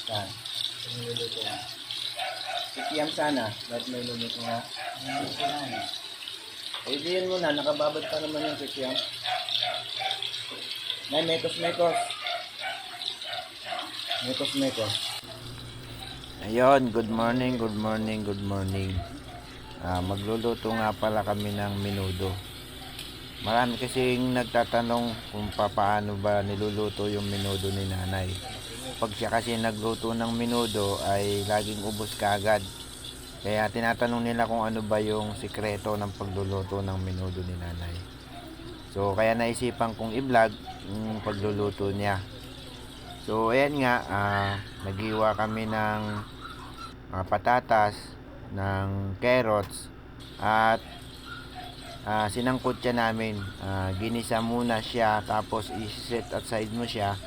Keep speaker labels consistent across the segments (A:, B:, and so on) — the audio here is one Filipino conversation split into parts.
A: Saan? Niluluto na. Sikiyam sana. Ba't may luluto na? Niluluto na. Eh, diyan mo na. Nakababad pa naman yung sikiyam. May mekos-mekos. Mekos-mekos. Ayun, good morning, good morning, good morning. Magluluto nga pala kami ng menudo. Marami kasing nagtatanong kung paano ba niluluto yung menudo ni nanay. Pag siya kasi nagluto ng menudo ay laging ubos kaagad. Kaya tinatanong nila kung ano ba yung sikreto ng pagluluto ng menudo ni nanay. So kaya naisipan kong i-vlog yung pagluluto niya. So ayan nga, naghiwa kami ng patatas, ng carrots, at sinangkot siya namin. Ginisa muna siya, tapos i-set aside mo siya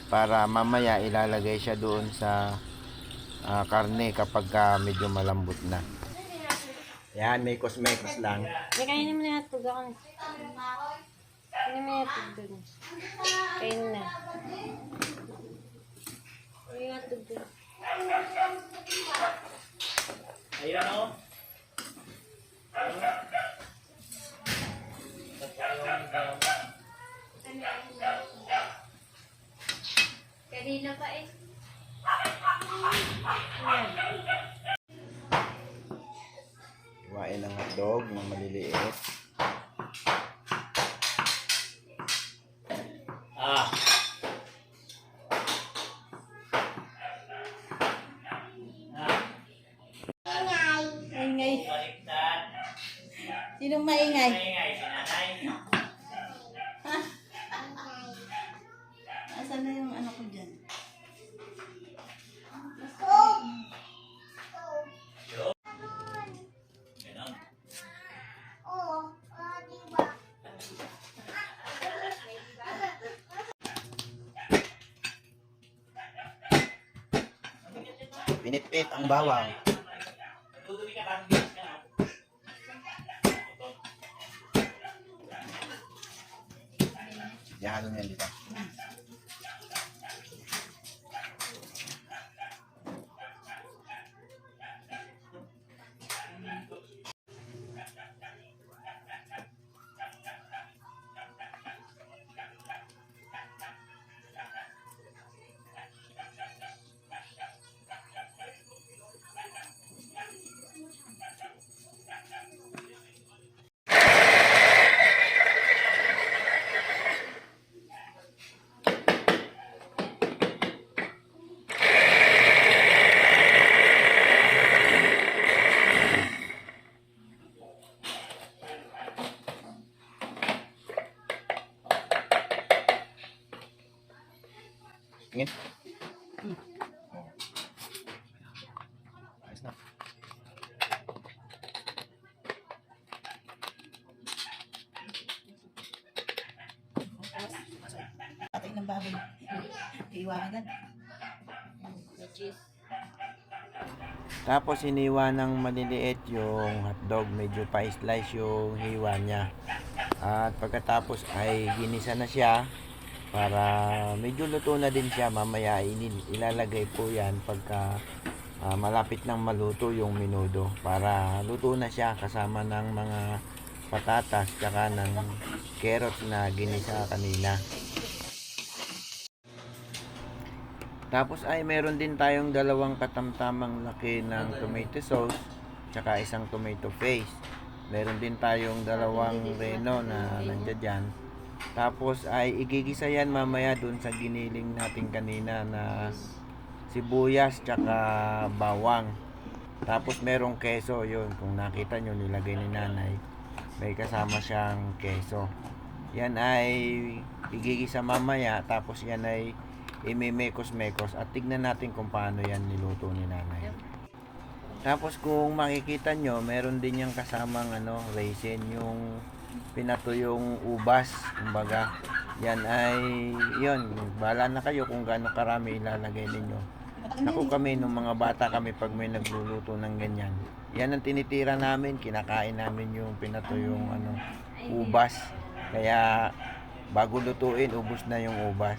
A: para mamaya ilalagay siya doon sa karne kapag medyo malambot na. Yan, mekos-mekos lang.
B: Kainin mo na hatog ako. Kainin mo na hatog doon. Kainin na. Kainin na hatog doon.
A: Ayan o.
B: Kanina pa eh.
A: Iwain ang hotdog na maliliit.
B: Maingay. Sinong maingay? Asan na yung ano ko dyan?
A: Pinitpit ang bawang. Ihalo niyan dito. Tingin. Ayos na.
B: Patay ng baboy. Iwa agad.
A: Tapos hiniwa ng maliliit yung hotdog, medyo pa-slice yung hiwa niya. At pagkatapos ay ginisa na siya para medyo luto na din siya. Mamaya ilalagay po yan pagka malapit nang maluto yung menudo, para luto na siya kasama ng mga patatas tsaka ng carrots na ginisa kanina. Tapos ay meron din tayong dalawang katamtamang laki ng tomato sauce tsaka isang tomato paste. Meron din tayong dalawang reno na nandiyan dyan. Tapos ay igigisa yan mamaya dun sa giniling natin kanina na sibuyas tsaka bawang. Tapos merong keso, yun kung nakita nyo nilagay ni nanay, may kasama siyang keso. Yan ay igigisa mamaya, tapos yan ay imimekos-mekos at tignan natin kung paano yan niluto ni nanay. Tapos kung makikita nyo, meron din yung kasamang raisin, yung pinato yung ubas, kumbaga. Yan ay, yun, bahala na kayo kung gaano karami ilalagay ninyo. Ako kami, nung mga bata kami, pag may nagluluto ng ganyan, yan ang tinitira namin, kinakain namin yung pinato yung ubas. Kaya bago lutuin, ubos na yung ubas.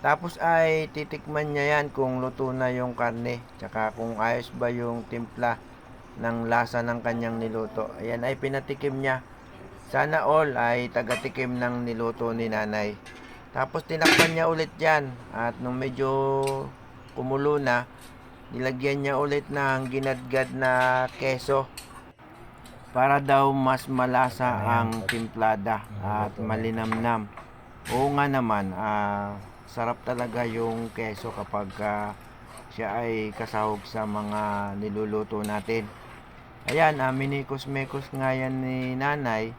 A: Tapos ay titikman niya yan kung luto na yung karne, tsaka kung ayos ba yung timpla ng lasa ng kanyang niluto. Ayan ay pinatikim niya. Sana all ay tagatikim ng niluto ni nanay. Tapos tinakpan niya ulit yan. At nung medyo kumulo na, nilagyan niya ulit ng ginadgad na keso para daw mas malasa ang timplada at malinamnam. Oo nga naman, sarap talaga yung keso kapag siya ay kasahog sa mga niluluto natin. Ayan, minikos-mekos nga yan ni nanay.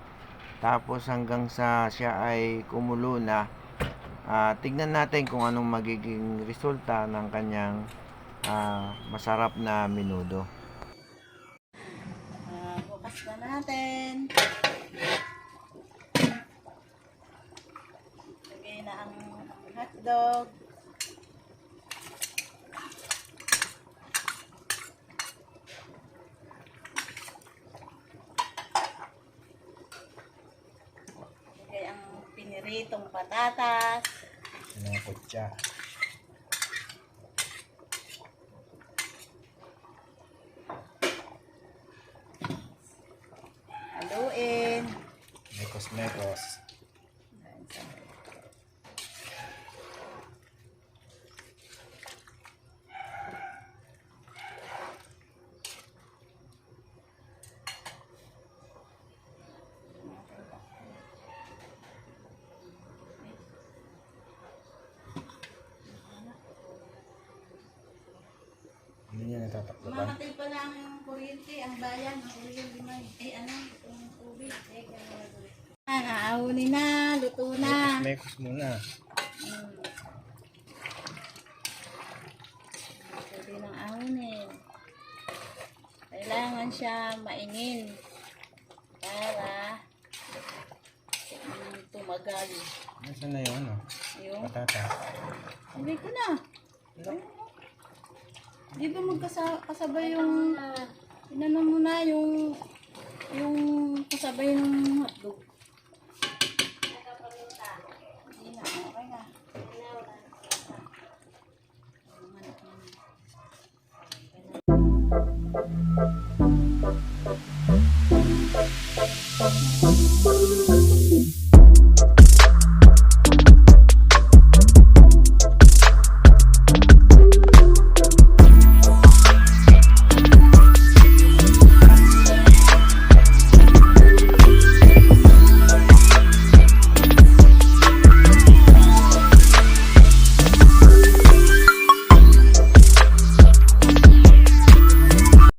A: Tapos hanggang sa siya ay kumulo na, tignan natin kung anong magiging resulta ng kanyang masarap na menudo.
C: Bukas na natin. Lagay na ang hotdog. Lagay ang piniritong patatas.
D: Sinangkot siya.
C: Haluin.
D: Mekos-mekos. Hindi niya natatakloban.
C: Mamatay pa lang yung kuryente, ang bayan, ang kuryente limay. Yung tubig. Naahuli na, luto na.
D: Mekos muna.
C: Pwede nang ahunin. Kailangan siya mainin para tumagal.
D: Nasaan na yung ano?
C: Yung,
D: Patata.
C: hindi ko na. Di ba magkasabay yung, inano mo na yung kasabay ng hotdog.